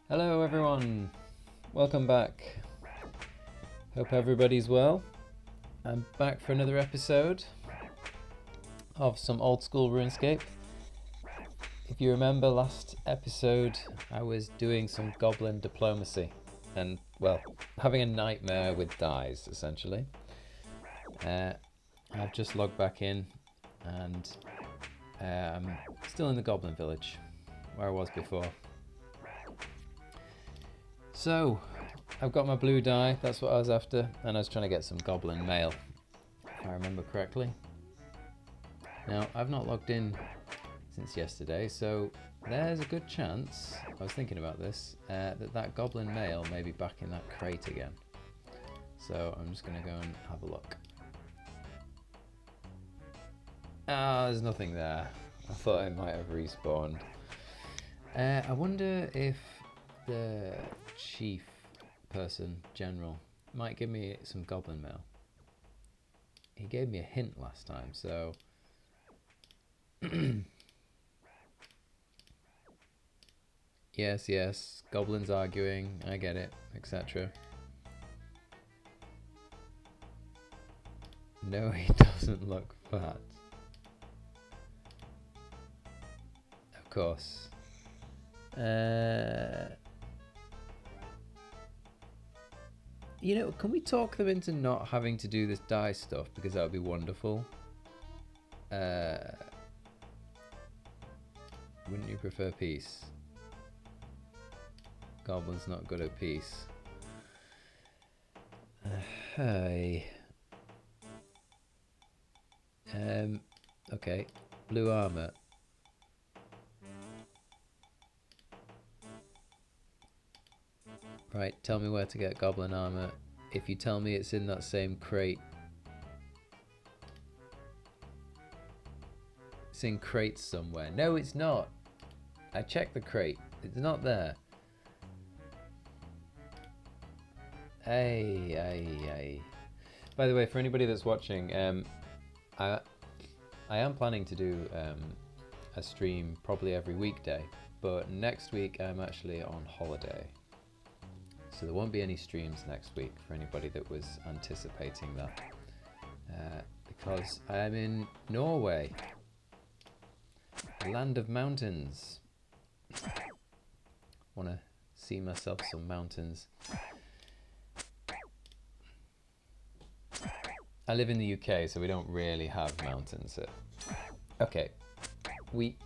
Hello everyone, welcome back. Hope everybody's well. I'm back for another episode of some Old School Runescape. If you remember last episode, I was doing some Goblin diplomacy and, well, having a nightmare with dies, essentially. I've just logged back in and I'm still in the Goblin village, where I was before. So, I've got my blue die, that's what I was after, and I was trying to get some Goblin mail, if I remember correctly. Now, I've not logged in since yesterday, so there's a good chance, I was thinking about this, that Goblin mail may be back in that crate again. So I'm just going to go and have a look. Ah, there's nothing there. I thought it might have respawned. I wonder if the chief person, general, might give me some Goblin mail. He gave me a hint last time, so... Yes, Goblins arguing, I get it, etc. No, he doesn't look fat. Of course. You know, can we talk them into not having to do this die stuff? Because that would be wonderful. Wouldn't you prefer peace? Goblin's not good at peace. Hey. Okay. Blue armor. Right, tell me where to get Goblin armor. If you tell me it's in that same crate. It's in crates somewhere. No, it's not. I checked the crate. It's not there. Hey. By the way, for anybody that's watching, I am planning to do a stream probably every weekday, but next week I'm actually on holiday. So there won't be any streams next week for anybody that was anticipating that. Because I am in Norway, the land of mountains. Want to see myself some mountains. I live in the UK, so we don't really have mountains. Okay, we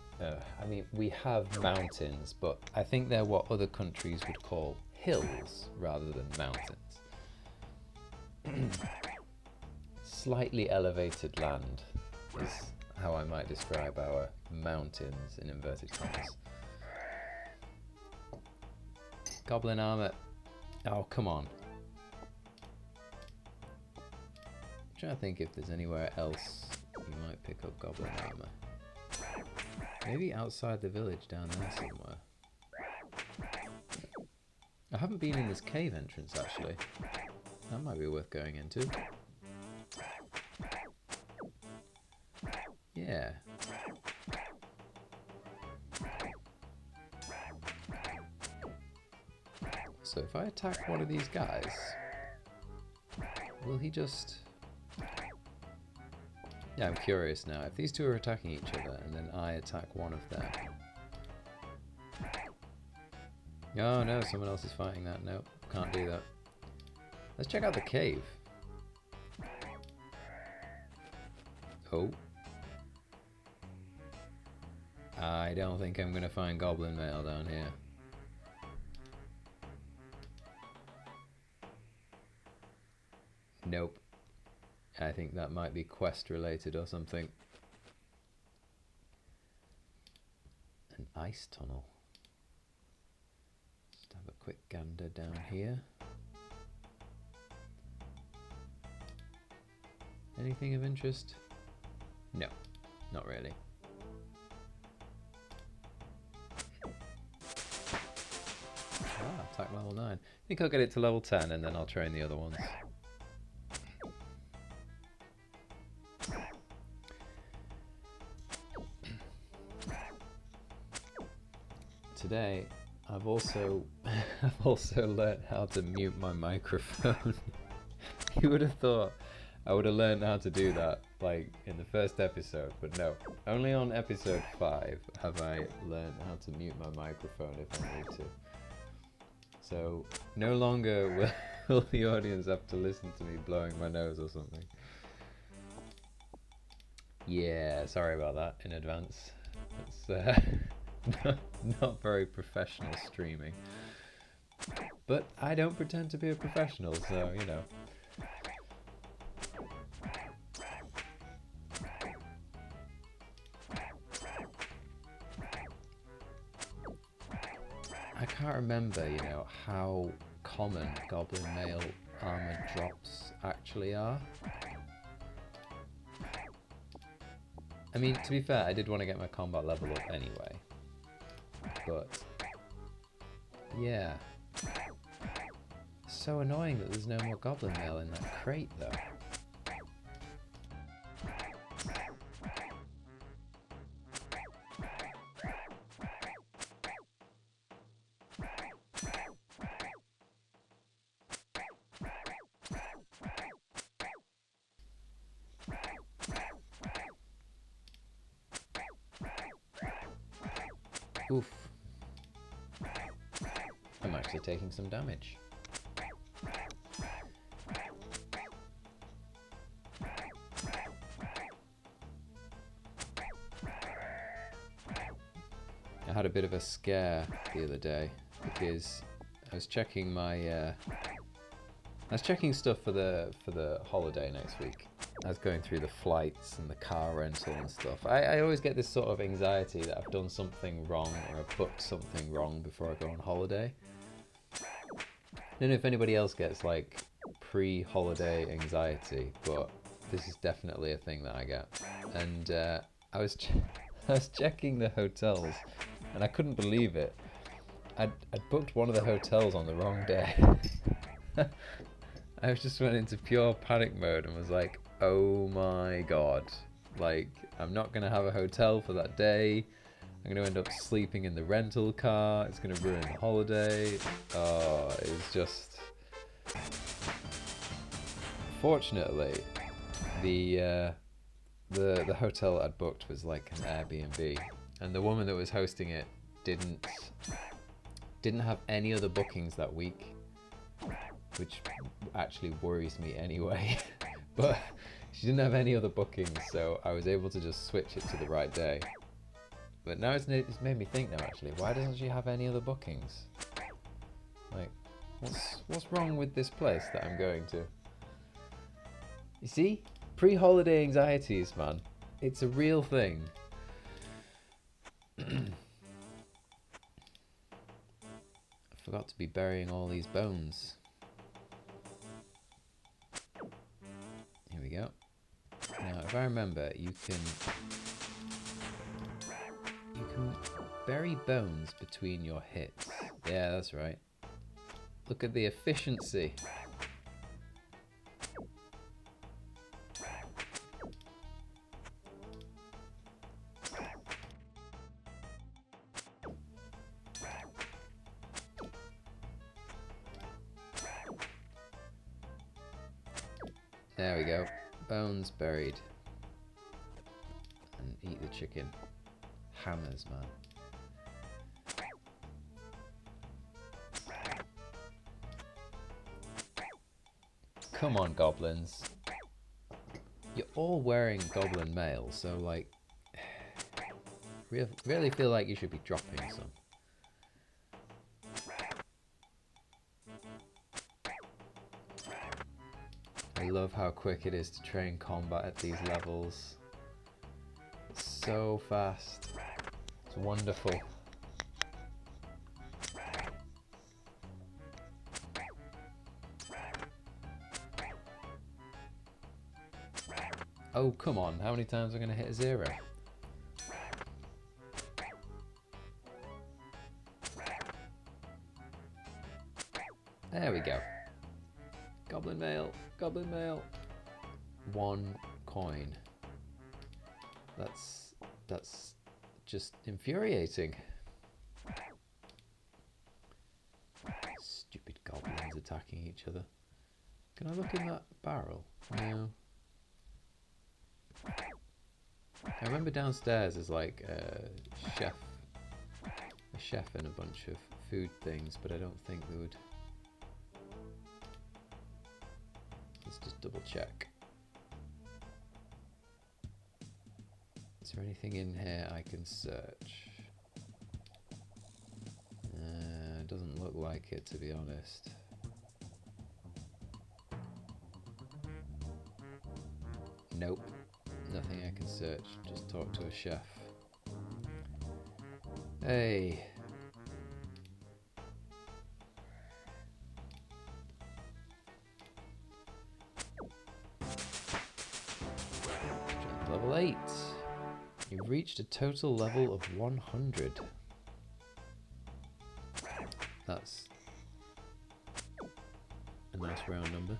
have mountains, but I think they're what other countries would call hills rather than mountains. Slightly elevated land is how I might describe our mountains in inverted commas. Goblin armor. Oh, come on. I'm trying to think if there's anywhere else you might pick up Goblin armor. Maybe outside the village down there somewhere. I haven't been in this cave entrance actually. That might be worth going into. Yeah. So if I attack one of these guys, will he just... Yeah, I'm curious now. If these two are attacking each other and then I attack one of them... Oh no, someone else is fighting that. Nope, can't do that. Let's check out the cave. Oh. I don't think I'm going to find Goblin mail down here. Nope. I think that might be quest related or something. An ice tunnel. Just have a quick gander down here. Anything of interest? No, not really. Ah, attack level 9. I think I'll get it to level 10 and then I'll train the other ones. Today I've also learned how to mute my microphone. You would have thought I would have learned how to do that like in the first episode, but no. Only on episode 5 have I learned how to mute my microphone if I need to. So no longer will the audience have to listen to me blowing my nose or something. Yeah, sorry about that in advance. It's not very professional streaming. But I don't pretend to be a professional, so you know. I can't remember, you know, how common Goblin Mail armor drops actually are. I mean, to be fair, I did want to get my combat level up anyway. But yeah. So annoying that there's no more Goblin Mail in that crate though. Oof. I'm actually taking some damage. I had a bit of a scare the other day because I was checking my I was checking stuff for the holiday next week. I was going through the flights and the car rental and stuff. I always get this sort of anxiety that I've done something wrong or I've booked something wrong before I go on holiday. I don't know if anybody else gets like pre-holiday anxiety, but this is definitely a thing that I get. And I was checking the hotels and I couldn't believe it. I'd booked one of the hotels on the wrong day. I just went into pure panic mode and was like, oh my god, like I'm not gonna have a hotel for that day. I'm gonna end up sleeping in the rental car. It's gonna ruin the holiday. Oh, it's just. Fortunately, the hotel I'd booked was like an Airbnb, and the woman that was hosting it didn't have any other bookings that week, which actually worries me anyway. But she didn't have any other bookings, so I was able to just switch it to the right day. But now it's made me think now actually, why doesn't she have any other bookings? Like, what's wrong with this place that I'm going to? You see? Pre-holiday anxieties, man. It's a real thing. I forgot to be burying all these bones. Here we go. Now, if I remember, you can bury bones between your hits. Yeah, that's right. Look at the efficiency. There we go. Bones buried. And eat the chicken. Hammers, man. Come on, goblins. You're all wearing goblin mail, so like, really feel like you should be dropping some. I love how quick it is to train combat at these levels. It's so fast. It's wonderful. Oh, come on. How many times am I going to hit a 0? There we go. Goblin mail. Goblin mail. 1 coin. That's just infuriating. goblins attacking each other. Can I look in that barrel? No. I remember downstairs there's like a chef and a bunch of food things, but I don't think they would. Let's just double check. Is there anything in here I can search? Doesn't look like it, to be honest. Nope. Nothing I can search. Just talk to a chef. Hey. Level 8. You've reached a total level of 100. That's a nice round number.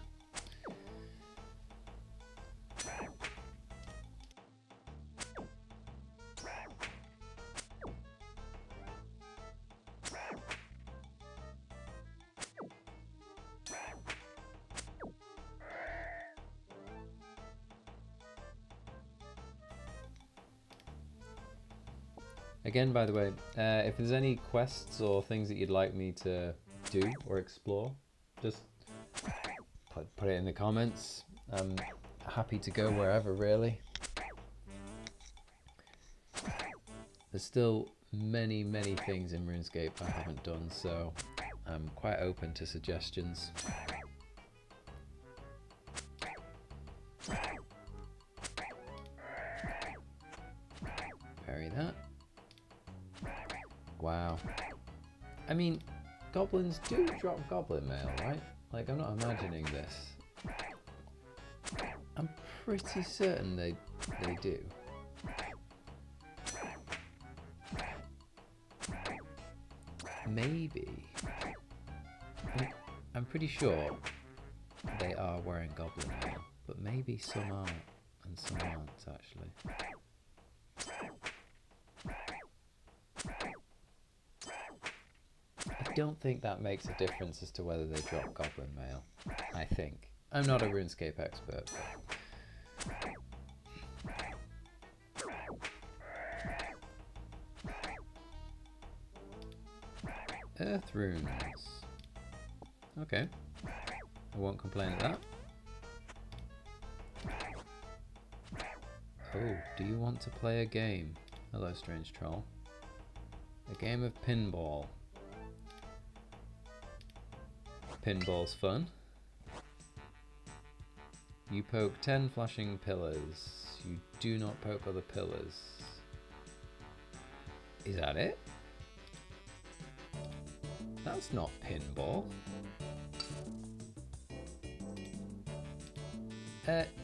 Again, by the way, if there's any quests or things that you'd like me to do or explore, just put it in the comments. I'm happy to go wherever, really. There's still many things in RuneScape I haven't done, so I'm quite open to suggestions. Bury that. Wow. I mean, goblins do drop goblin mail, right? Like, I'm not imagining this. I'm pretty certain they do. Maybe. I'm pretty sure they are wearing goblin mail, but maybe some are and some aren't, actually. I don't think that makes a difference as to whether they drop goblin mail. I think. I'm not a RuneScape expert. Earth runes. Okay. I won't complain at that. Oh, do you want to play a game? Hello, strange troll. A game of pinball. Pinball's fun. You poke 10 flashing pillars. You do not poke other pillars. Is that it? That's not pinball.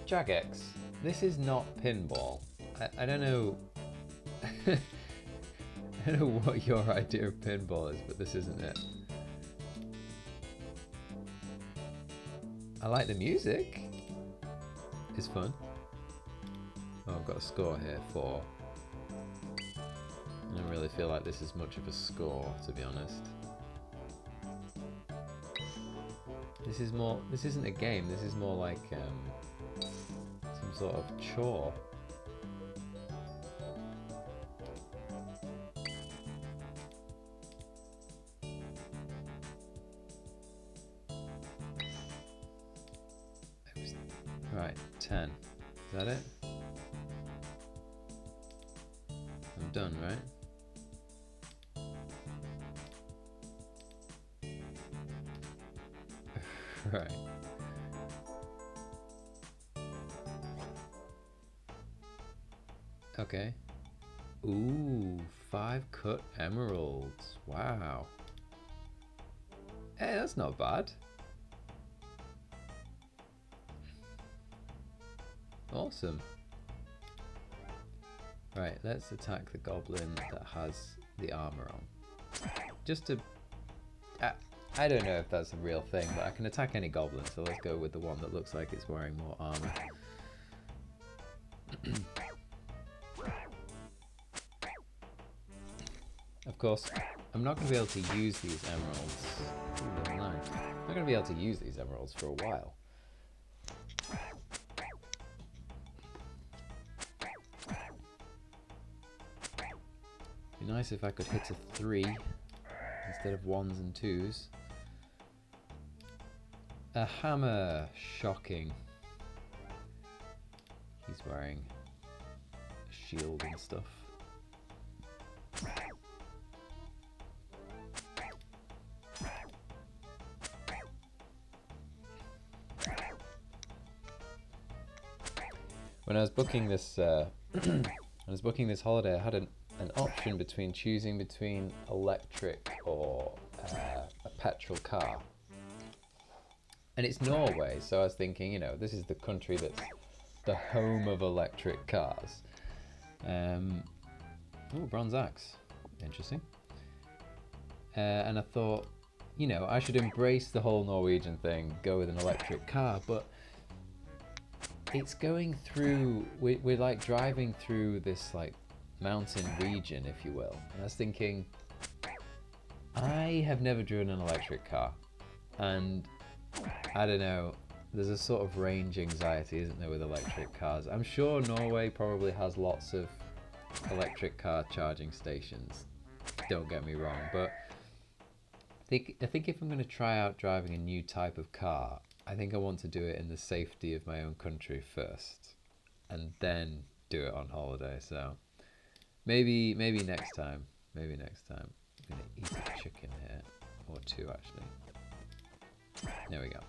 Jagex, this is not pinball. I don't know. I don't know what your idea of pinball is, but this isn't it. I like the music. It's fun. Oh, I've got a score here, 4. I don't really feel like this is much of a score, to be honest. This is more. This isn't a game. This is more like some sort of chore. Right, 10. Is that it? I'm done, right? Right. Okay. Ooh, 5 cut emeralds. Wow. Hey, that's not bad. Awesome. Right, let's attack the goblin that has the armor on. Just to... I don't know if that's a real thing, but I can attack any goblin, so let's go with the one that looks like it's wearing more armor. Of course, I'm not going to be able to use these emeralds. Ooh, they're nice. I'm not going to be able to use these emeralds for a while. Be nice if I could hit a 3 instead of 1s and 2s. A hammer! Shocking. He's wearing a shield and stuff. When I was booking this, holiday, I had an option between choosing between electric or a petrol car. And it's Norway, so I was thinking, you know, this is the country that's the home of electric cars. Oh, bronze axe. Interesting. And I thought, you know, I should embrace the whole Norwegian thing, go with an electric car, but it's going through, we're like driving through this like mountain region, if you will. And I was thinking, I have never driven an electric car, and I don't know, there's a sort of range anxiety, isn't there, with electric cars? I'm sure Norway probably has lots of electric car charging stations, don't get me wrong, but I think if I'm going to try out driving a new type of car, I think I want to do it in the safety of my own country first, and then do it on holiday. So maybe next time. Maybe next time. I'm gonna eat a chicken here, or 2 actually. There we go.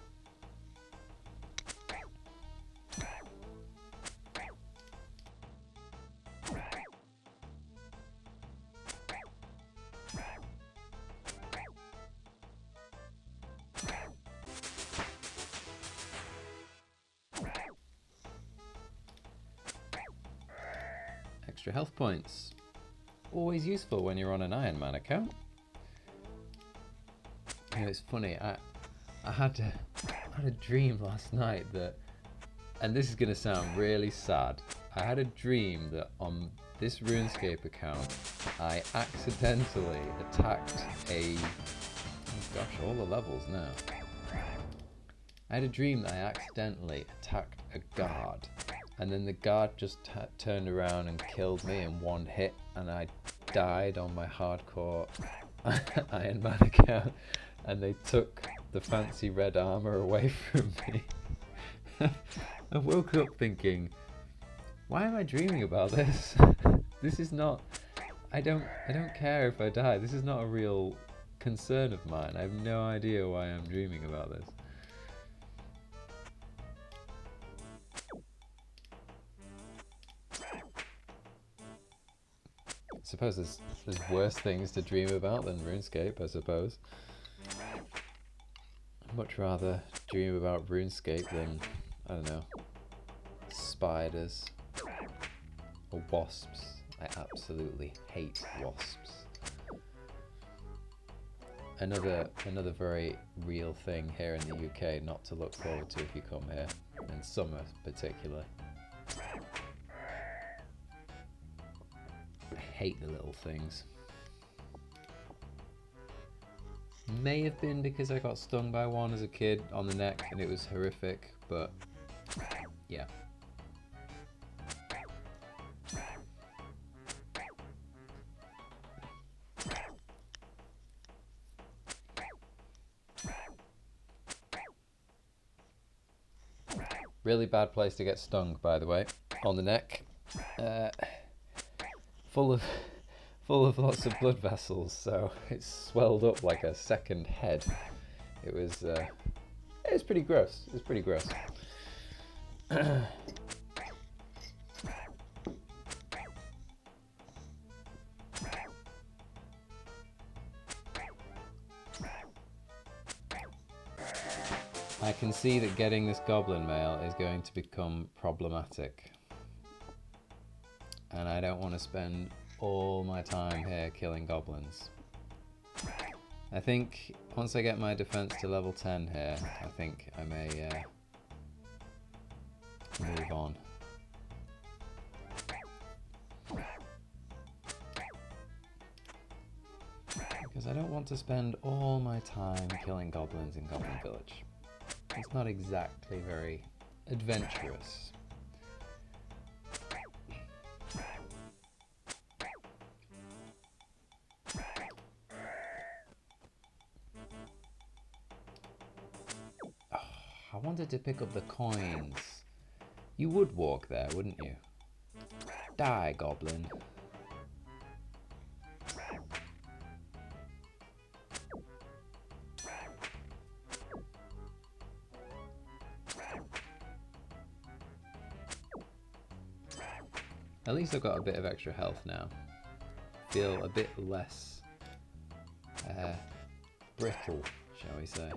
Extra health points. Always useful when you're on an Ironman account. You know, it's funny, I had a dream last night that, and this is going to sound really sad, I had a dream that on this RuneScape account I accidentally attacked a, oh gosh, all the levels now. I had a dream that I accidentally attacked a guard, and then the guard just turned around and killed me in 1 hit, and I died on my hardcore Ironman account, and they took the fancy red armor away from me. I woke up thinking, why am I dreaming about this? This is not, I don't care if I die. This is not a real concern of mine. I have no idea why I'm dreaming about this. I suppose there's worse things to dream about than RuneScape, I suppose. I'd much rather dream about RuneScape than, I don't know, spiders or wasps. I absolutely hate wasps. Another very real thing here in the UK not to look forward to if you come here, in summer particularly. I hate the little things. May have been because I got stung by one as a kid on the neck and it was horrific, but yeah. Really bad place to get stung, by the way, on the neck. Full of lots of blood vessels, so it swelled up like a second head. It was pretty gross. It was pretty gross. I can see that getting this goblin mail is going to become problematic. And I don't want to spend all my time here killing goblins. I think once I get my defense to level 10 here, I think I may move on. Because I don't want to spend all my time killing goblins in Goblin Village. It's not exactly very adventurous. Oh, I wanted to pick up the coins. You would walk there, wouldn't you? Die, goblin. At least I've got a bit of extra health now. Feel a bit less brittle, shall we say.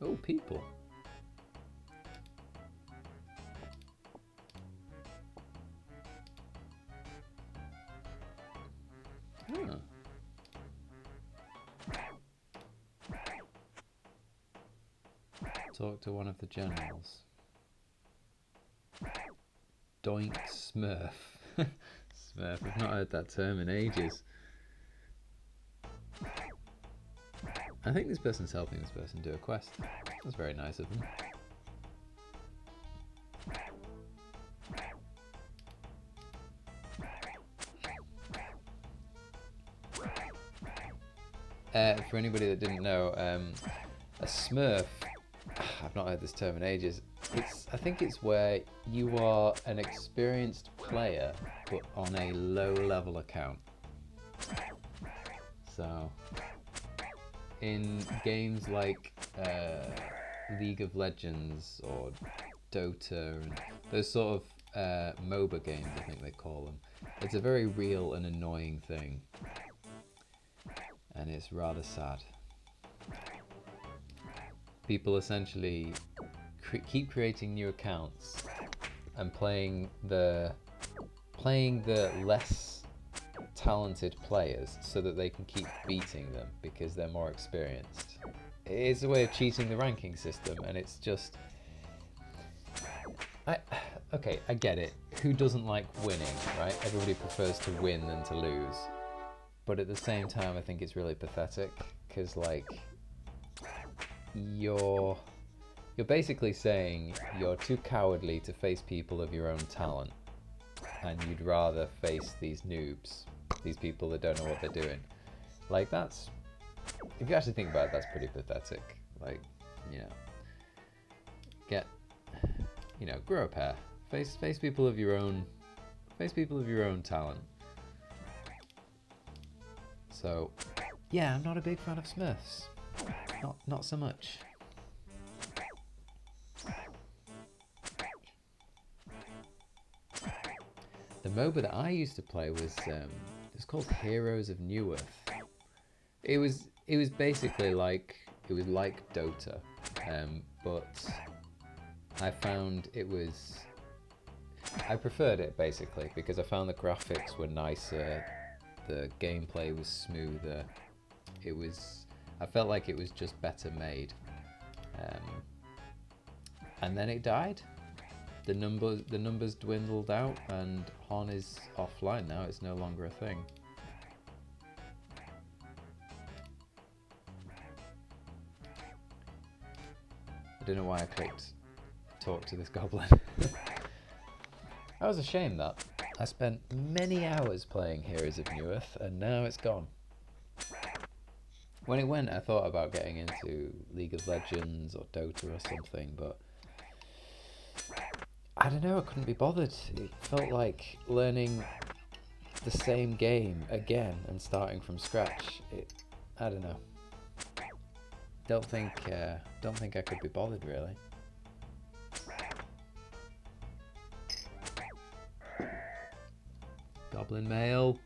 Oh, people. Huh. Talk to one of the generals. Doink Smurf. Smurf, I've not heard that term in ages. I think this person's helping this person do a quest. That's very nice of them. For anybody that didn't know, a Smurf, I've not heard this term in ages. I think it's where you are an experienced player, but on a low-level account. So, in games like League of Legends or Dota, and those sort of MOBA games, I think they call them, it's a very real and annoying thing. And it's rather sad. People essentially keep creating new accounts and playing the less talented players so that they can keep beating them because they're more experienced. It's a way of cheating the ranking system, and it's just... Okay, I get it. Who doesn't like winning, right? Everybody prefers to win than to lose. But at the same time, I think it's really pathetic, because, like, you're basically saying you're too cowardly to face people of your own talent, and you'd rather face these noobs, these people that don't know what they're doing. Like, that's, if you actually think about it, that's pretty pathetic. Like, grow a pair. Face people of your own, talent. So, yeah, I'm not a big fan of Smurfs. Not so much. The MOBA that I used to play was called Heroes of Newerth. It was basically like Dota, but I found I preferred it basically because I found the graphics were nicer, the gameplay was smoother. I felt like it was just better made, and then it died. The numbers dwindled out, and Hon is offline now. It's no longer a thing. I don't know why I clicked talk to this goblin. That was a shame. That I spent many hours playing Heroes of Newerth, and now it's gone. When it went, I thought about getting into League of Legends or Dota or something, but I don't know, I couldn't be bothered. It felt like learning the same game again and starting from scratch. I don't know. Don't think I could be bothered, really. Goblin mail.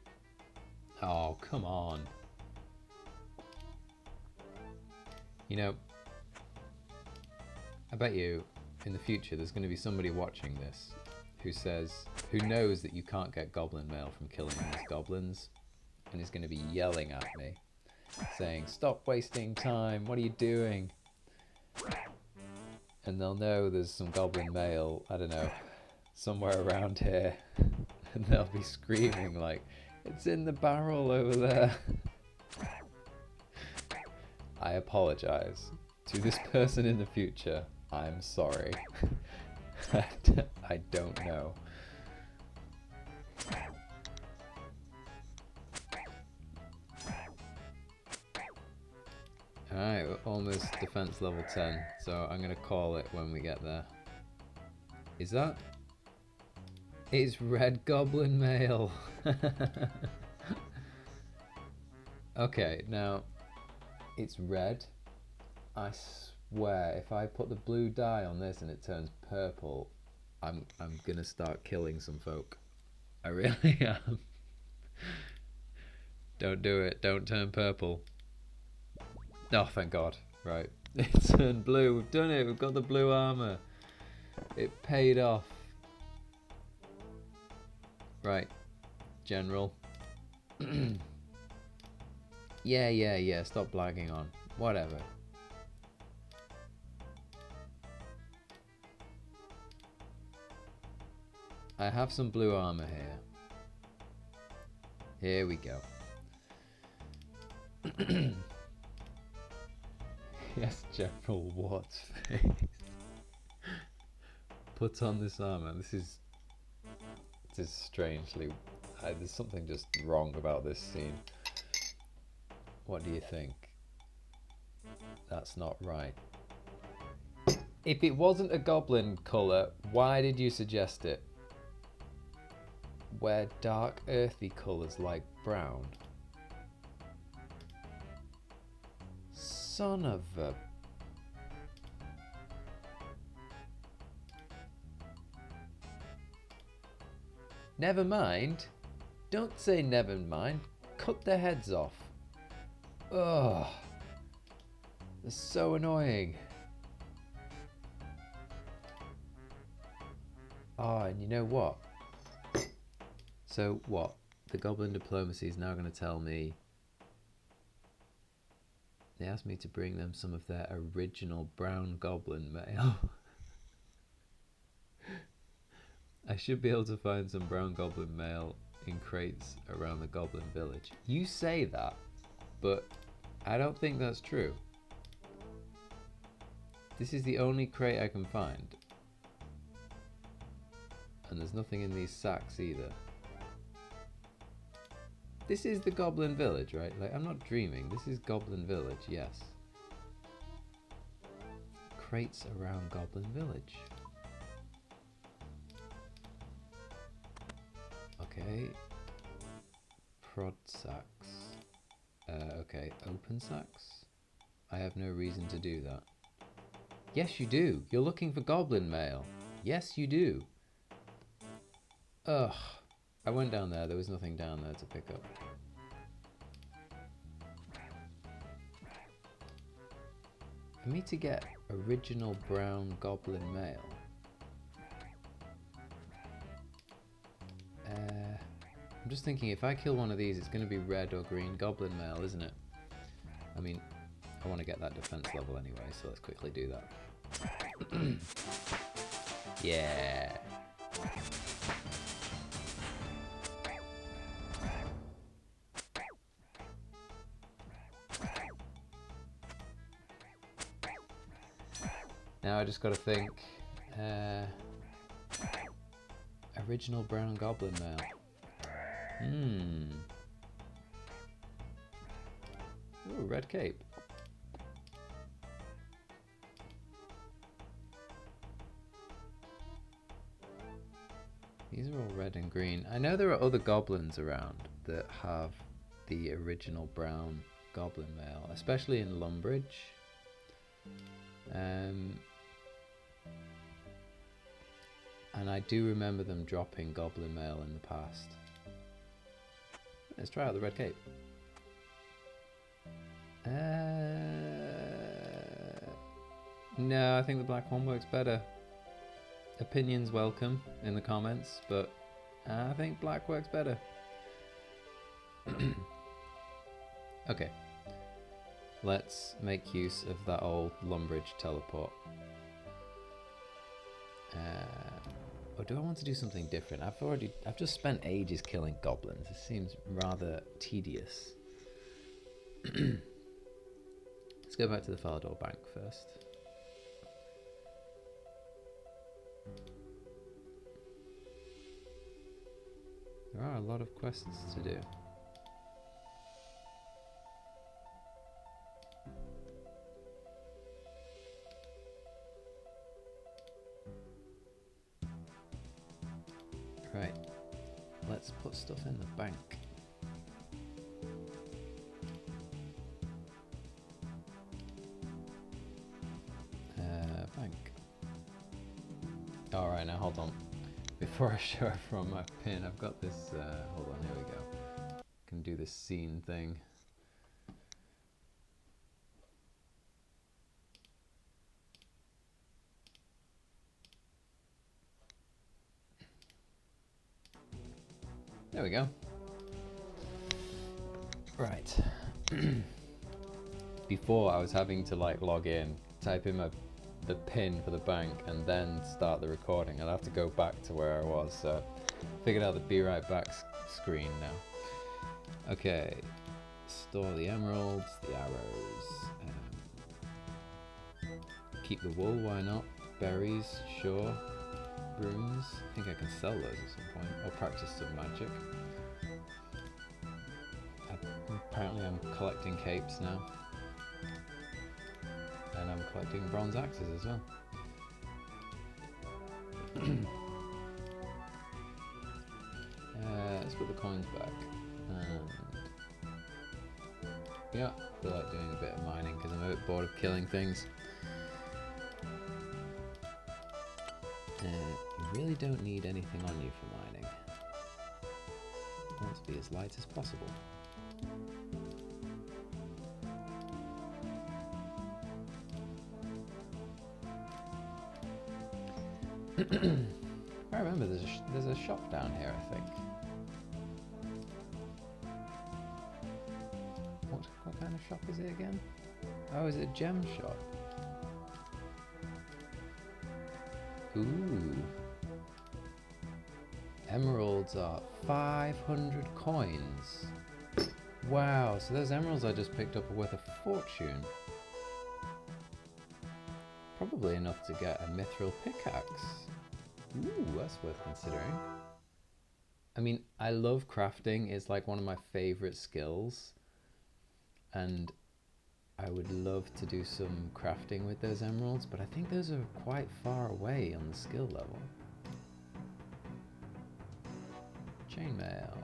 Oh, come on. You know, I bet you in the future there's going to be somebody watching this who knows that you can't get goblin mail from killing these goblins, and is going to be yelling at me saying, "Stop wasting time, what are you doing?" And they'll know there's some goblin mail, I don't know, somewhere around here, and they'll be screaming like, It's in the barrel over there. I apologize to this person in the future. I'm sorry. I don't know. Alright, we're almost defense level 10, so I'm gonna call it when we get there. Is that? It's red goblin mail! Okay, now, it's red. I swear, if I put the blue dye on this and it turns purple, I'm gonna start killing some folk. I really am. Don't do it, don't turn purple. Oh, thank God. Right. It turned blue. We've done it. We've got the blue armor. It paid off. Right. General. Yeah. Stop blagging on. Whatever. I have some blue armor here. Here we go. Yes, General, what's face? Put on this armor. This is strangely... there's something just wrong about this scene. What do you think? That's not right. If it wasn't a goblin colour, why did you suggest it? Wear dark earthy colours like brown. Son of a... Never mind. Don't say never mind. Cut their heads off. Ugh. They're so annoying. Oh, and you know what? So what? The Goblin Diplomacy is now going to tell me... They asked me to bring them some of their original brown goblin mail. I should be able to find some brown goblin mail in crates around the goblin village. You say that, but I don't think that's true. This is the only crate I can find. And there's nothing in these sacks either. This is the Goblin Village, right? Like, I'm not dreaming. This is Goblin Village, yes. Crates around Goblin Village. Okay. Prod sacks. Okay, open sacks? I have no reason to do that. Yes, you do. You're looking for goblin mail. Yes, you do. Ugh. I went down there. There was nothing down there to pick up. For me to get original brown goblin mail. I'm just thinking, if I kill one of these, it's going to be red or green goblin mail, isn't it? I mean, I want to get that defense level anyway, so let's quickly do that. Yeah. Now I just got to think. Original brown goblin mail. Ooh, red cape. These are all red and green. I know there are other goblins around that have the original brown goblin mail, especially in Lumbridge. And I do remember them dropping goblin mail in the past. Let's try out the red cape. No, I think the black one works better. Opinions welcome in the comments, but I think black works better. Okay. Let's make use of that old Lumbridge teleport. Or do I want to do something different? I've just spent ages killing goblins. It seems rather tedious. Let's go back to the Falador Bank first. There are a lot of quests to do. Right, let's put stuff in the bank. Bank. Alright, now hold on. Before I show everyone my pin, I've got this, hold on, here we go. Can do this scene thing. There we go. Right. Before I was having to like log in, type in the pin for the bank and then start the recording. I'll have to go back to where I was, so figured out the be right back screen now. Okay, store the emeralds, the arrows, keep the wool, why not? Berries, sure. Runes, I think I can sell those at some point, or practice some magic. Apparently I'm collecting capes now. And I'm collecting bronze axes as well. Let's put the coins back. Yeah, I feel like doing a bit of mining because I'm a bit bored of killing things. You really don't need anything on you for mining. I want to be as light as possible. I remember there's a shop down here, I think. What kind of shop is it again? Oh, is it a gem shop? Ooh. Emeralds are 500 coins. Wow, so those emeralds I just picked up are worth a fortune. Probably enough to get a mithril pickaxe. Ooh, that's worth considering. I mean, I love crafting. It's like one of my favorite skills. And I would love to do some crafting with those emeralds, but I think those are quite far away on the skill level. Chainmail.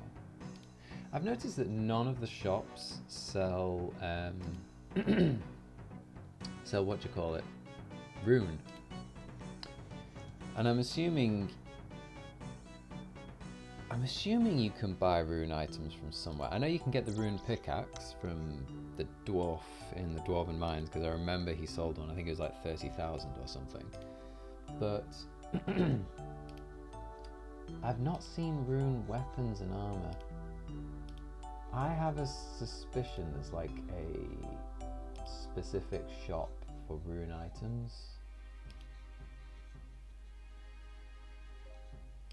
I've noticed that none of the shops sell, sell what do you call it? Rune. And I'm assuming you can buy rune items from somewhere. I know you can get the rune pickaxe from the dwarf in the Dwarven Mines, because I remember he sold one. I think it was like 30,000 or something. But I've not seen rune weapons and armor. I have a suspicion there's like a specific shop for rune items.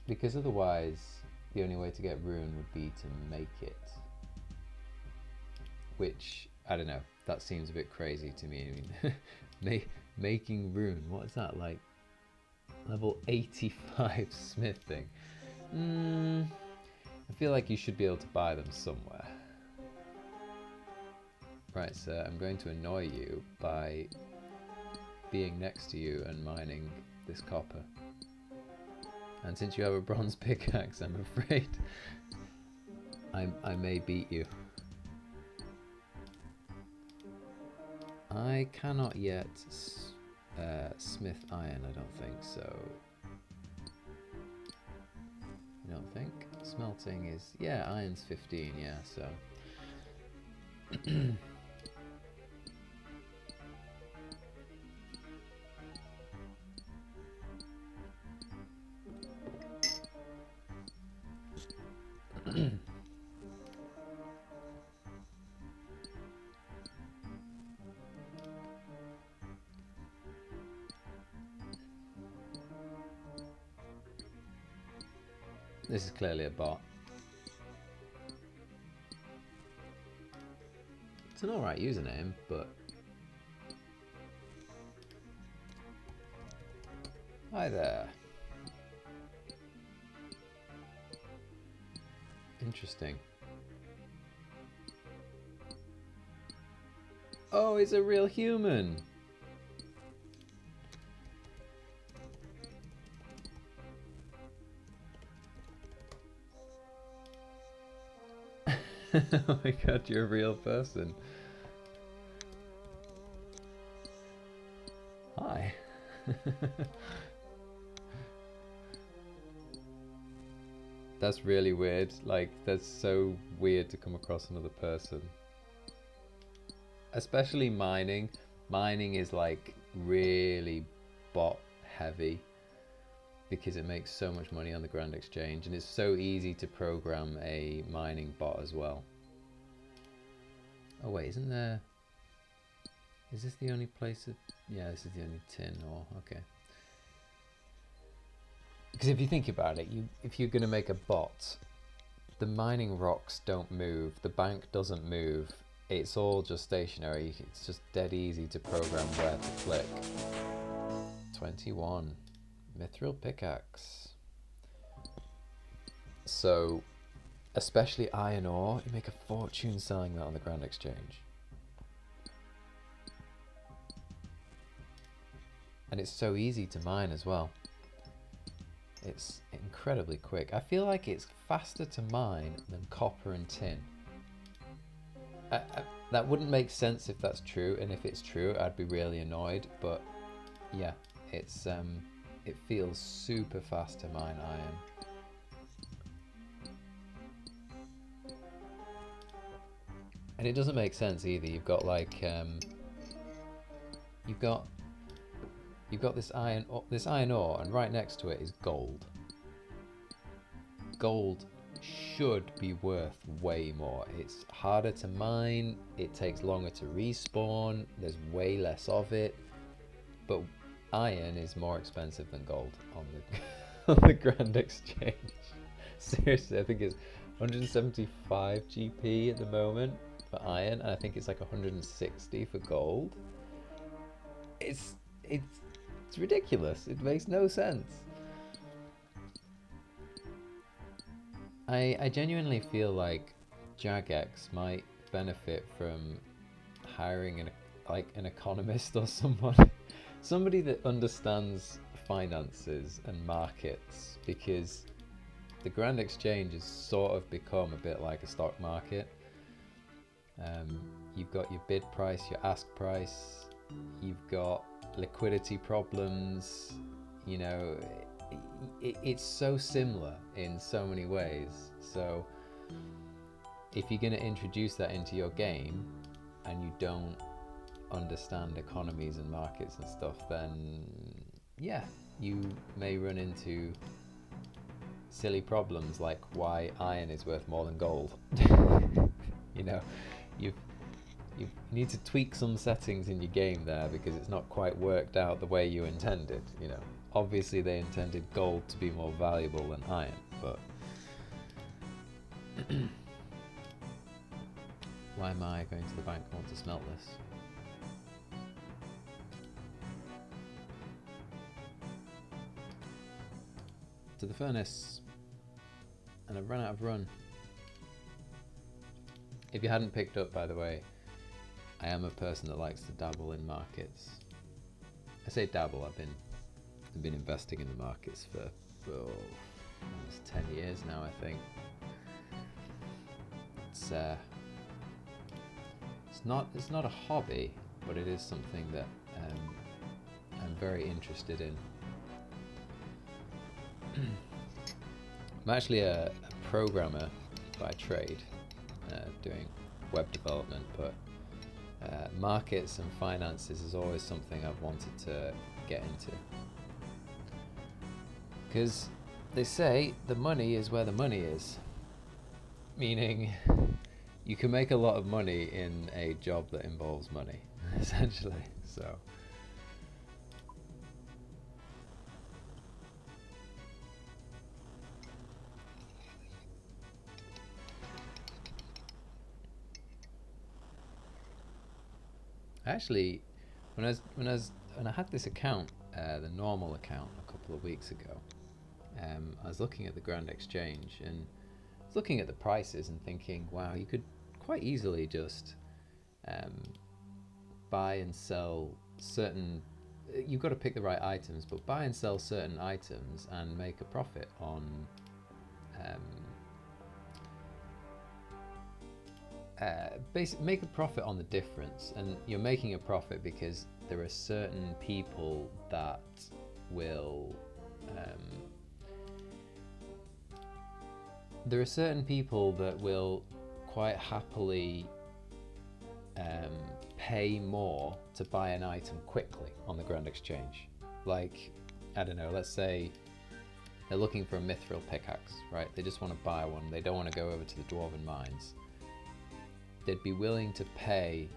Because otherwise, the only way to get rune would be to make it. Which, I don't know, that seems a bit crazy to me. I mean, making rune, what is that, like level 85 smithing? I feel like you should be able to buy them somewhere. Right, so I'm going to annoy you by being next to you and mining this copper. And since you have a bronze pickaxe, I'm afraid I may beat you. I cannot yet smith iron, I don't think, so... I don't think. Smelting is... yeah, iron's 15, yeah, so... This is clearly a bot. It's an alright username, but... Hi there. Interesting. Oh, it's a real human! Oh my god, you're a real person. Hi. That's really weird. Like, that's so weird to come across another person. Especially mining. Mining is like really bot heavy because it makes so much money on the Grand Exchange, and it's so easy to program a mining bot as well. Oh wait, isn't there... Is this the only place that... Yeah, this is the only tin ore, okay. Because if you think about it, if you're going to make a bot, the mining rocks don't move, the bank doesn't move, it's all just stationary. It's just dead easy to program where to click. 21. Mithril pickaxe. So, especially iron ore, you make a fortune selling that on the Grand Exchange. And it's so easy to mine as well. It's incredibly quick. I feel like it's faster to mine than copper and tin. That wouldn't make sense if that's true, and if it's true, I'd be really annoyed. But yeah, it's it feels super fast to mine iron. And it doesn't make sense either. You've got like you've got this iron ore, and right next to it is gold. Gold should be worth way more. It's harder to mine, it takes longer to respawn, there's way less of it, but iron is more expensive than gold on the on the Grand Exchange. Seriously, I think it's 175 GP at the moment for iron, and I think it's like 160 for gold. It's ridiculous. It makes no sense. I genuinely feel like Jagex might benefit from hiring an economist or somebody that understands finances and markets, because the Grand Exchange has sort of become a bit like a stock market. You've got your bid price, your ask price, you've got liquidity problems, you know, it's so similar in so many ways. So if you're going to introduce that into your game and you don't understand economies and markets and stuff, then yeah, you may run into silly problems like why iron is worth more than gold. You know, you need to tweak some settings in your game there because it's not quite worked out the way you intended. You know, obviously they intended gold to be more valuable than iron, but why am I going to the bank? I want to smelt this. To the furnace, and I've run out of run. If you hadn't picked up, by the way, I am a person that likes to dabble in markets. I say dabble, I've been investing in the markets for almost 10 years now, I think. It's not a hobby, but it is something that I'm very interested in. I'm actually a programmer by trade, doing web development, but markets and finances is always something I've wanted to get into. Because they say the money is where the money is. Meaning, you can make a lot of money in a job that involves money, essentially. So, Actually, when I had this account, the normal account, a couple of weeks ago, I was looking at the Grand Exchange and looking at the prices and thinking, wow, you could quite easily just buy and sell certain. You've got to pick the right items, but buy and sell certain items and make a profit on. Make a profit on the difference, and you're making a profit because there are certain people that will quite happily pay more to buy an item quickly on the Grand Exchange. Like, I don't know, let's say they're looking for a mithril pickaxe, right? They just want to buy one, they don't want to go over to the Dwarven Mines. They'd be willing to pay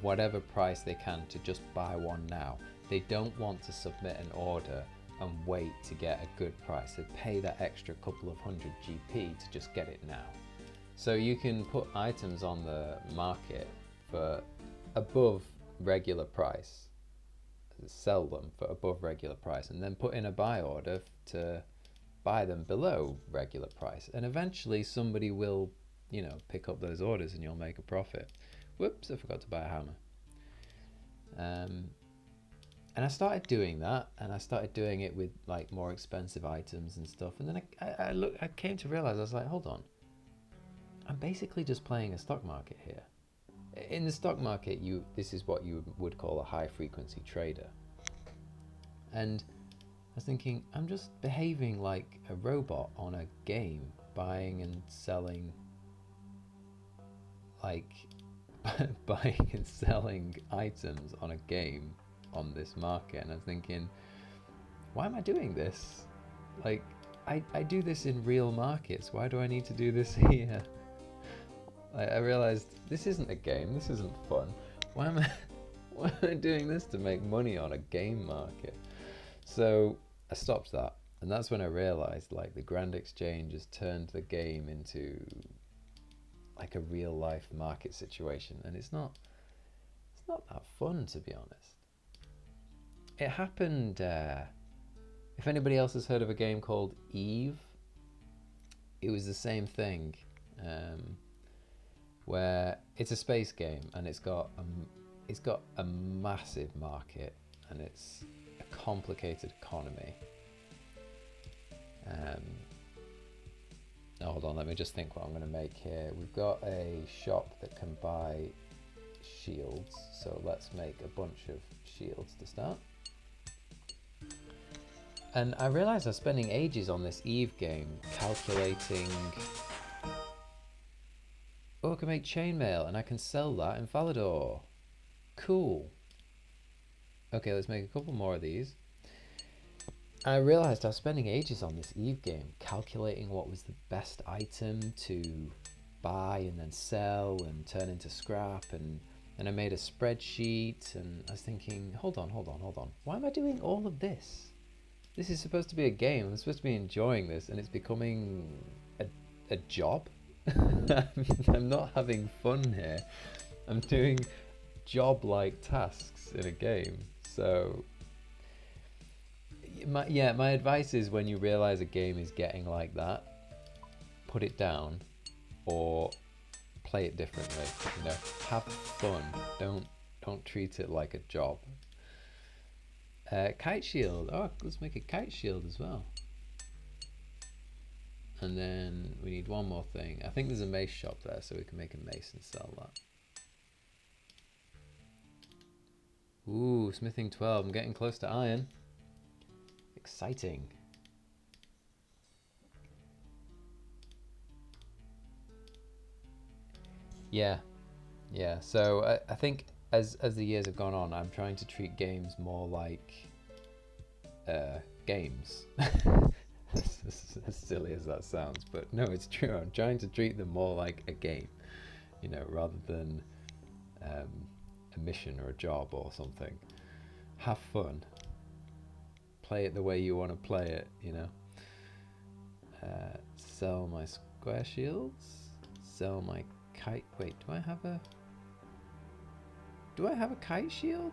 whatever price they can to just buy one now. They don't want to submit an order and wait to get a good price. They'd pay that extra couple of hundred GP to just get it now. So you can put items on the market for above regular price, sell them for above regular price, and then put in a buy order to buy them below regular price. And eventually somebody will, you know, pick up those orders and you'll make a profit. Whoops, I forgot to buy a hammer. And I started doing that, and I started doing it with like more expensive items and stuff. And then I came to realize, I was like, hold on, I'm basically just playing a stock market here. In the stock market, this is what you would call a high frequency trader. And I was thinking, I'm just behaving like a robot on a game, buying and selling, like buying and selling items on a game on this market. And I was thinking, why am I doing this? Like, I do this in real markets. Why do I need to do this here? I realized this isn't a game. This isn't fun. Why am I doing this to make money on a game market? So I stopped that, and that's when I realized, like, the Grand Exchange has turned the game into like a real life market situation, and it's not that fun, to be honest. It happened, if anybody else has heard of a game called Eve, it was the same thing, where it's a space game, and it's got a massive market, and it's a complicated economy. Hold on, let me just think what I'm going to make here. We've got a shop that can buy shields, so let's make a bunch of shields to start. And I realised I was spending ages on this Eve game calculating. Oh, I can make chainmail and I can sell that in Falador. Cool. Okay, let's make a couple more of these. I realised I was spending ages on this Eve game calculating what was the best item to buy and then sell and turn into scrap, and I made a spreadsheet, and I was thinking, hold on. Why am I doing all of this? This is supposed to be a game. I'm supposed to be enjoying this, and it's becoming a job. I'm not having fun here. I'm doing job-like tasks in a game. So my advice is, when you realize a game is getting like that, put it down or play it differently. You know, have fun. Don't treat it like a job. Kite shield. Oh, let's make a kite shield as well. And then we need one more thing. I think there's a mace shop there, so we can make a mace and sell that. Ooh, smithing 12. I'm getting close to iron. Exciting. Yeah. So I think as the years have gone on, I'm trying to treat games more like games. As silly as that sounds, but no, it's true. I'm trying to treat them more like a game, you know, rather than a mission or a job or something. Have fun. Play it the way you want to play it, you know. Sell my square shields. Sell my kite. Wait, do I have a... Do I have a kite shield?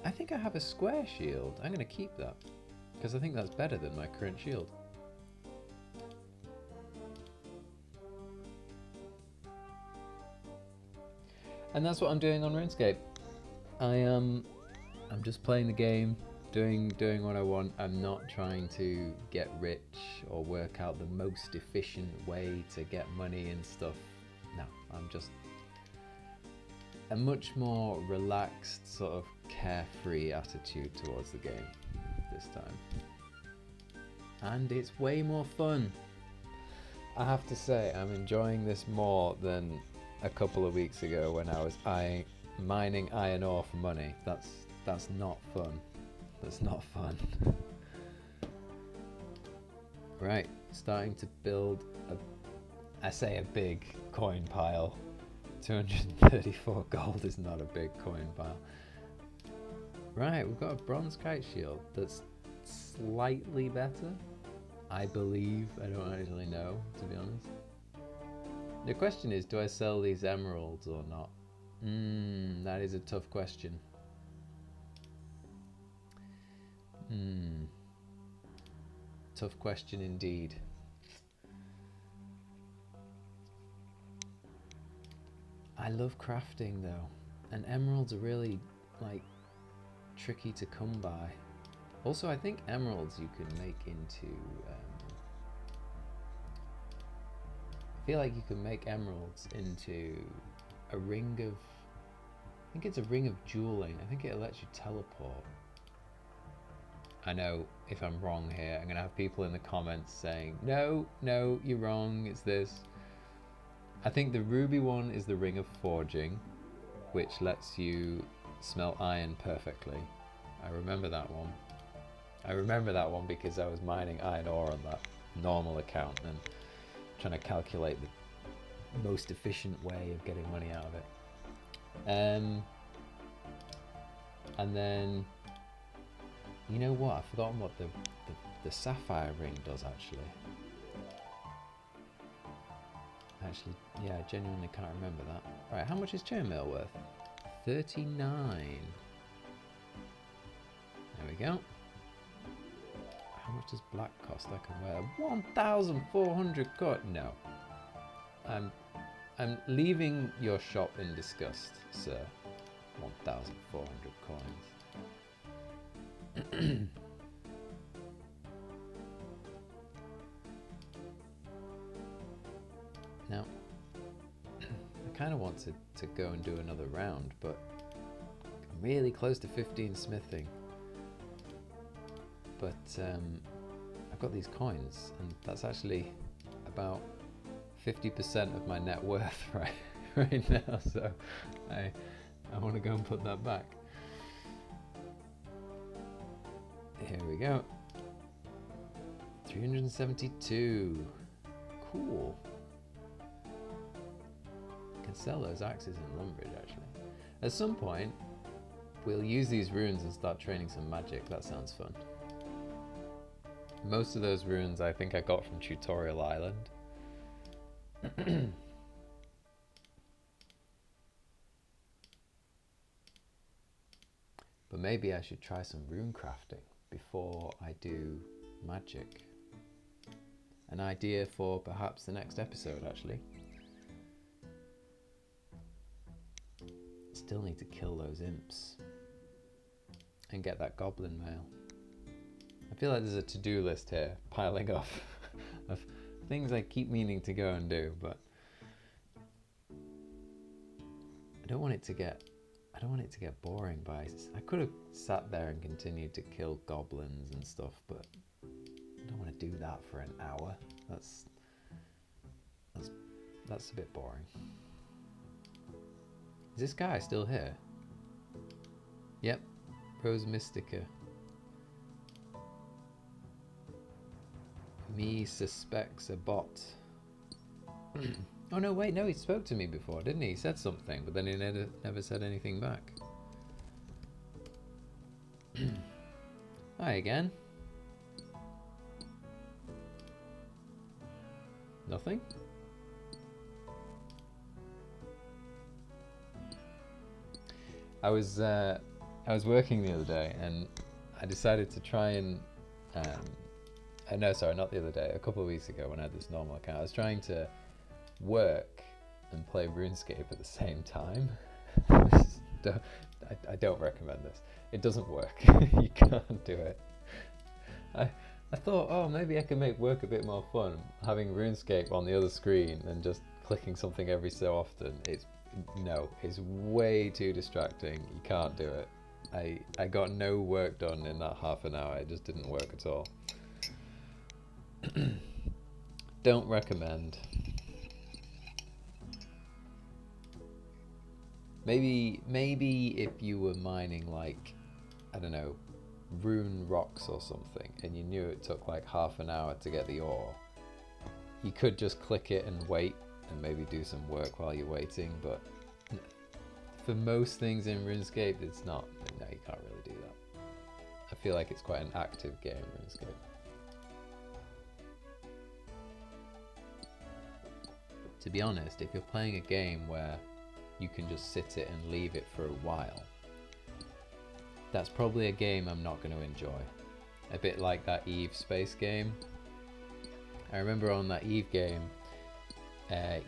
I think I have a square shield. I'm going to keep that because I think that's better than my current shield. And that's what I'm doing on RuneScape. I'm just playing the game, doing what I want. I'm not trying to get rich or work out the most efficient way to get money and stuff. No, I'm just a much more relaxed, sort of carefree attitude towards the game this time. And it's way more fun. I have to say, I'm enjoying this more than a couple of weeks ago when I was mining iron ore for money. That's not fun. That's not fun. Right, starting to build a big coin pile. 234 gold is not a big coin pile. Right, we've got a bronze kite shield that's slightly better, I believe. I don't actually know, to be honest. The question is, do I sell these emeralds or not? That is a tough question. Tough question indeed. I love crafting though, and emeralds are really like tricky to come by. Also, I think emeralds you can make into I feel like you can make emeralds into a ring of, I think it's a ring of dueling. I think it lets you teleport. I know if I'm wrong here, I'm going to have people in the comments saying, no, you're wrong, it's this. I think the ruby one is the ring of forging, which lets you smelt iron perfectly. I remember that one. I remember that one because I was mining iron ore on that normal account and trying to calculate the most efficient way of getting money out of it. And then, you know what? I've forgotten what the sapphire ring does actually. Yeah, I genuinely can't remember that. Right, how much is chainmail worth? 39. There we go. How much does black cost? I can wear 1,400 coin. No. I'm leaving your shop in disgust, sir. 1,400 coins. Now, I kind of want to go and do another round, but I'm really close to 15 smithing. But I've got these coins, and that's actually about 50% of my net worth right now, so I want to go and put that back. Here we go. 372. Cool. Can sell those axes in Lumbridge actually. At some point, we'll use these runes and start training some magic. That sounds fun. Most of those runes I think I got from Tutorial Island. But maybe I should try some rune crafting before I do magic. An idea for perhaps the next episode actually. Still need to kill those imps and get that goblin mail. I feel like there's a to-do list here piling up of things I keep meaning to go and do, but I don't want it to get boring. I could have sat there and continued to kill goblins and stuff, but I don't want to do that for an hour. That's a bit boring. Is this guy still here? Yep, Rose Mystica. Me suspects a bot. Oh no, wait, no, he spoke to me before, didn't he? He said something, but then he never said anything back. Hi again. Nothing? I was working the other day and I decided to try and no, sorry, not the other day. A couple of weeks ago when I had this normal account, I was trying to work and play RuneScape at the same time. I don't recommend this. It doesn't work. You can't do it. I thought, oh, maybe I can make work a bit more fun having RuneScape on the other screen and just clicking something every so often. It's way too distracting. You can't do it. I got no work done in that half an hour. It just didn't work at all. Don't recommend. Maybe if you were mining like, I don't know, rune rocks or something, and you knew it took like half an hour to get the ore, you could just click it and wait and maybe do some work while you're waiting, but for most things in RuneScape, it's not. No, you can't really do that. I feel like it's quite an active game, RuneScape. To be honest, if you're playing a game where you can just sit it and leave it for a while, that's probably a game I'm not going to enjoy. A bit like that Eve space game. I remember on that Eve game,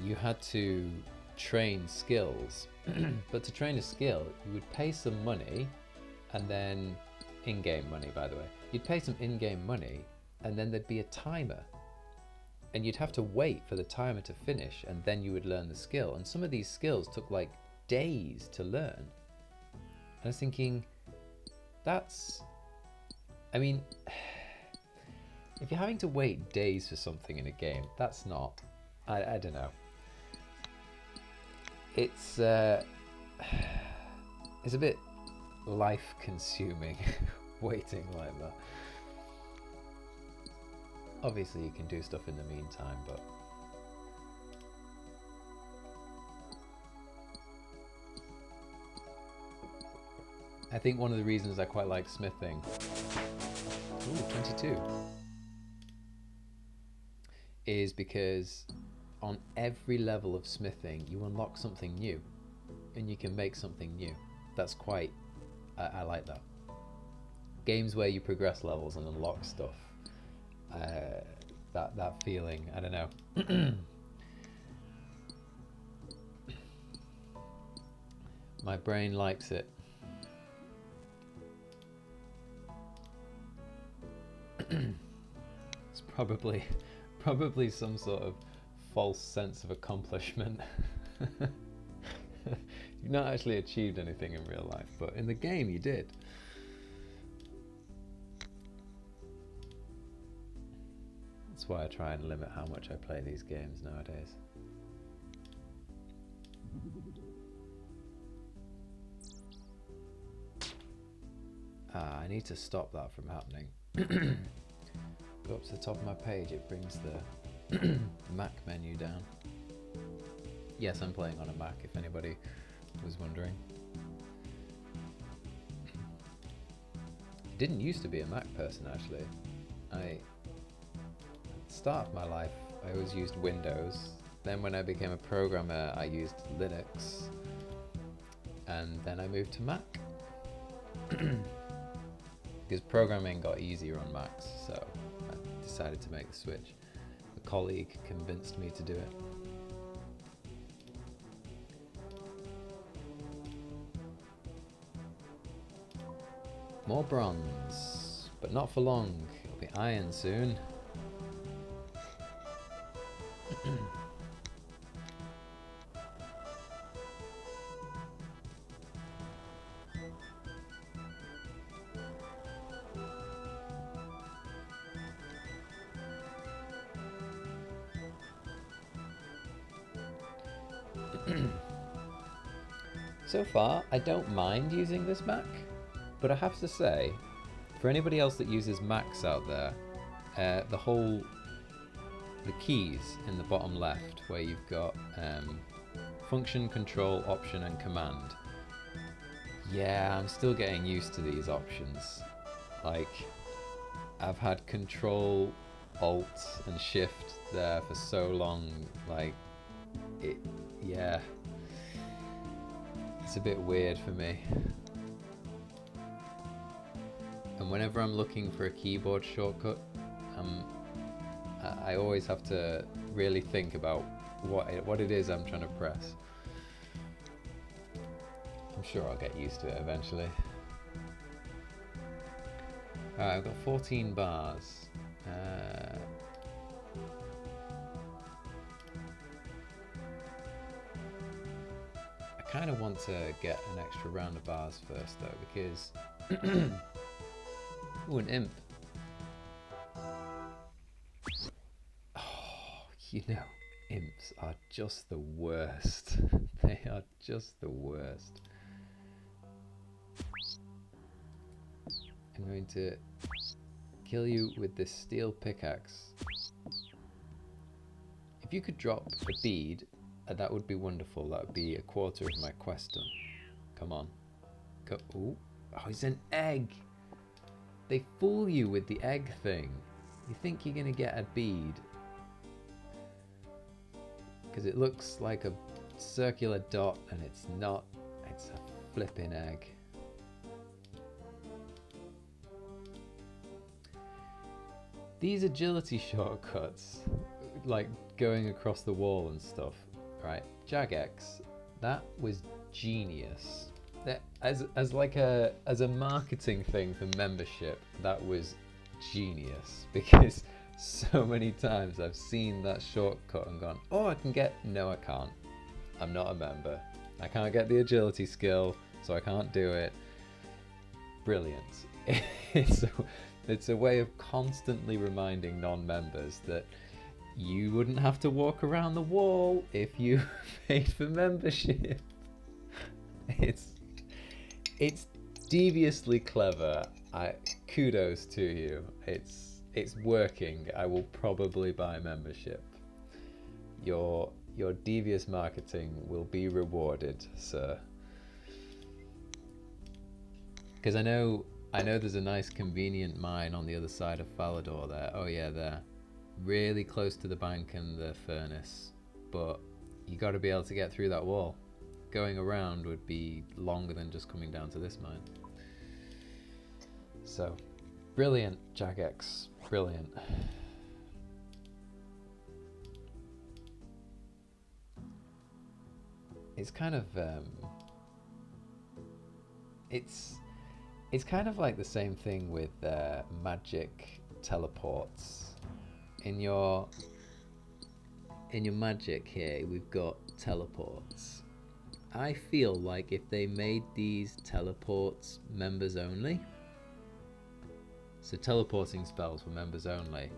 you had to train skills, but to train a skill, you would pay some money, and then in-game money, by the way. You'd pay some in-game money, and then there'd be a timer. And you'd have to wait for the timer to finish, and then you would learn the skill. And some of these skills took like days to learn. And I was thinking, I mean, if you're having to wait days for something in a game, that's not, I don't know. It's a bit life-consuming waiting like that. Obviously you can do stuff in the meantime, but I think one of the reasons I quite like smithing, 22, is because on every level of smithing you unlock something new and you can make something new. That's quite, I like that. Games where you progress levels and unlock stuff, that feeling, I don't know. My brain likes it. It's probably some sort of false sense of accomplishment. You've not actually achieved anything in real life, but in the game you did. That's why I try and limit how much I play these games nowadays. I need to stop that from happening. Go up to the top of my page, it brings the Mac menu down. Yes, I'm playing on a Mac, if anybody was wondering. I didn't used to be a Mac person, actually. At the start of my life, I always used Windows. Then when I became a programmer, I used Linux. And then I moved to Mac. Because programming got easier on Macs, so I decided to make the switch. A colleague convinced me to do it. More bronze, but not for long. It'll be iron soon. So far, I don't mind using this Mac, but I have to say, for anybody else that uses Macs out there, the keys in the bottom left, where you've got function, control, option, and command. Yeah, I'm still getting used to these options. Like, I've had control, alt, and shift there for so long, like, yeah. it's a bit weird for me. And whenever I'm looking for a keyboard shortcut, I always have to really think about what it is I'm trying to press. I'm sure I'll get used to it eventually. Alright, I've got 14 bars. I kind of want to get an extra round of bars first though, because ooh, an imp. Oh, you know, imps are just the worst. They are just the worst. I'm going to kill you with this steel pickaxe. If you could drop a bead, that would be wonderful. That would be a quarter of my quest done. Come on. Ooh. Oh, it's an egg. They fool you with the egg thing. You think you're going to get a bead. Because it looks like a circular dot and it's not. It's a flipping egg. These agility shortcuts, like going across the wall and stuff, right? Jagex, that was genius. That, as a marketing thing for membership, that was genius, because so many times I've seen that shortcut and gone, oh, I can get, no I can't. I'm not a member. I can't get the agility skill, so I can't do it. Brilliant. It's a way of constantly reminding non-members that you wouldn't have to walk around the wall if you paid for membership. It's deviously clever. Kudos to you. It's working. I will probably buy membership. Your devious marketing will be rewarded, sir. Because I know there's a nice convenient mine on the other side of Falador there. Oh yeah, there. Really close to the bank and the furnace. But you got to be able to get through that wall. Going around would be longer than just coming down to this mine. So, brilliant, Jagex. Brilliant. It's kind of it's kind of like the same thing with magic teleports. In your magic here, we've got teleports. I feel like if they made these teleports members only, so teleporting spells were members only,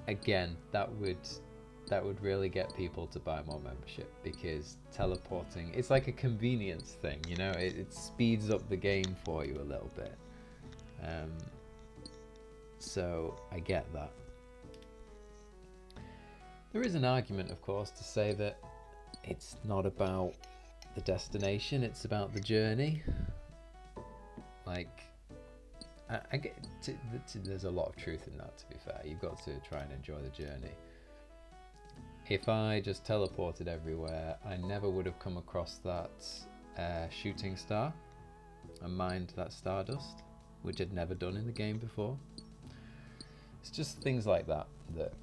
again, that would really get people to buy more membership, because teleporting, it's like a convenience thing, you know, it speeds up the game for you a little bit. So I get that. There is an argument, of course, to say that it's not about the destination, it's about the journey. Like, I get there's a lot of truth in that, to be fair. You've got to try and enjoy the journey. If I just teleported everywhere, I never would have come across that shooting star and mined that stardust, which I'd never done in the game before. It's just things like that that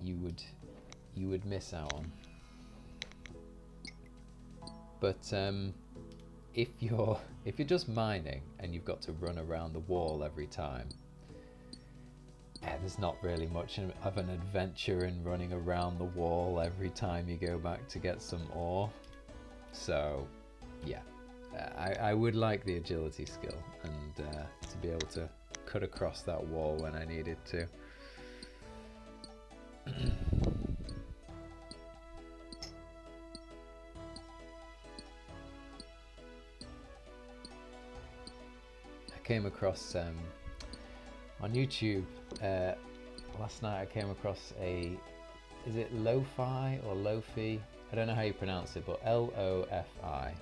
you would miss out on. But if you're just mining and you've got to run around the wall every time, there's not really much of an adventure in running around the wall every time you go back to get some ore. So yeah, I would like the agility skill and to be able to cut across that wall when I needed to. I came across on YouTube last night. I came across is it Lo-Fi or Lo-Fi? I don't know how you pronounce it, but L-O-F-I. I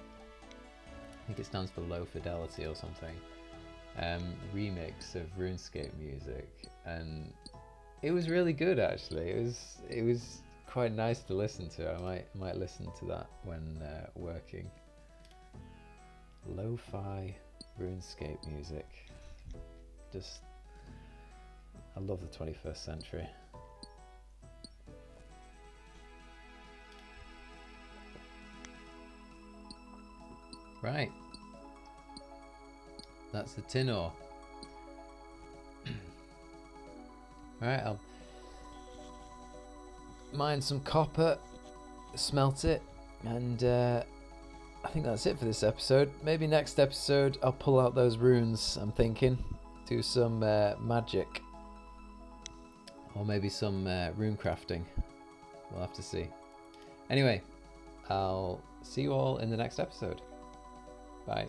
think it stands for low fidelity or something. Remix of RuneScape music, and it was really good actually. It was quite nice to listen to. I might listen to that when working. Lo-fi RuneScape music. Just, I love the 21st century. Right. That's the tin ore. Alright, I'll mine some copper, smelt it, and I think that's it for this episode. Maybe next episode I'll pull out those runes, I'm thinking. Do some magic. Or maybe some rune crafting. We'll have to see. Anyway, I'll see you all in the next episode. Bye.